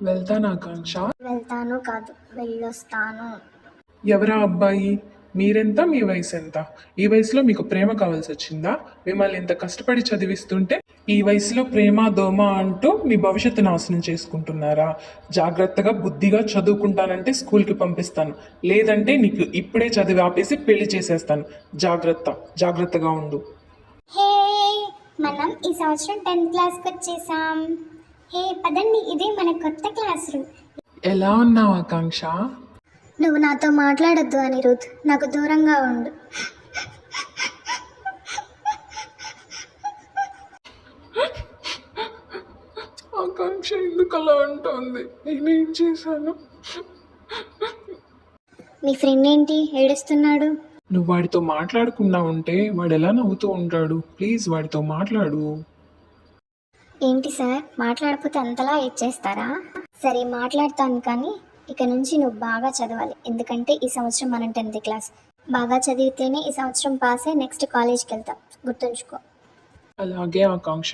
వెళ్తాను ఆకాంక్ష. వెళ్తాను కాదు, వెళ్ళొస్తాను. ఎవరా అబ్బాయి? మీరెంత, మీ వయసు ఎంత? ఈ వయసులో మీకు ప్రేమ కావాల్సి వచ్చిందా? మిమ్మల్ని ఇంత కష్టపడి చదివిస్తుంటే ఈ వయసులో ప్రేమ దోమ అంటూ మీ భవిష్యత్తు నాశనం చేసుకుంటున్నారా? జాగ్రత్తగా బుద్ధిగా చదువుకుంటానంటే స్కూల్కి పంపిస్తాను, లేదంటే నీకు ఇప్పుడే చదివి ఆపేసి పెళ్లి చేసేస్తాను. జాగ్రత్తగా ఉండు. హే, మనం ఈ సంవత్సరం 10th క్లాస్కి వచ్చేసాం. హే పదండి, ఇదే మన కొత్త క్లాస్ రూమ్. ఎలా ఉన్నావు ఆకాంక్ష? నువ్వు నాతో మాట్లాడొద్దు అనిరుద్, నాకు దూరంగా ఉండు. ఆకాంక్ష ఎందుకు అలా అంటోంది? నేనేం చేశాను? మీ ఫ్రెండ్ ఏంటి ఏడుస్తున్నాడు? నువ్వు వాడితో మాట్లాడకుండా ఉంటే వాడు ఎలా నవ్వుతూ ఉంటాడు? ప్లీజ్ వాడితో మాట్లాడు. ఏంటి సార్, మాట్లాడకపోతే అంతలా ఇచ్చేస్తారా? సరే మాట్లాడతాను, కానీ ఇక నుంచి నువ్వు బాగా చదవాలి. ఎందుకంటే ఈ సంవత్సరం మనం 10th క్లాస్. బాగా చదివితేనే ఈ సంవత్సరం పాస్ అయ్యి నెక్స్ట్ కాలేజ్కి వెళ్తాం, గుర్తుంచుకో. అలాగే ఆకాంక్ష.